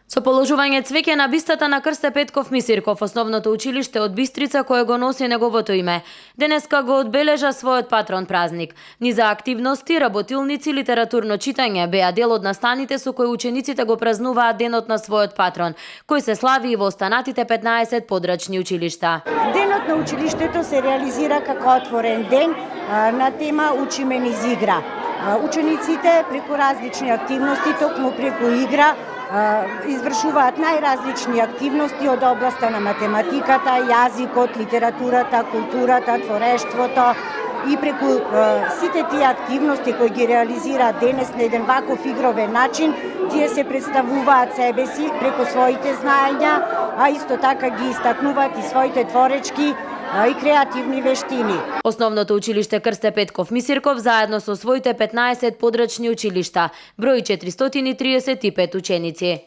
Со положување цвеќе на бистата на Крсте Петков Мисирков, основното училиште од Бистрица кое го носи неговото име, денеска го одбележа својот патрон празник. Низа активности, работилници, литературно читање беа дел од настаните со кои учениците го празнуваат денот на својот патрон, кој се слави и во останатите 15 подрачни училишта. Денот на училиштето се реализира како отворен ден на тема Учиме низ игра. Учениците преку различни активности, токму преку игра, извршуваат најразлични активности од областа на математиката, јазикот, литературата, културата, творештвото и преку сите тие активности кои ги реализираат денес на еден ваков игровен начин, тие се представуваат себе си преку своите знаења, а исто така ги истакнуваат и своите творечки и креативни вештини. Основното училиште Крсте Петков Мисирков заедно со своите 15 подрачни училишта брои 435 ученици.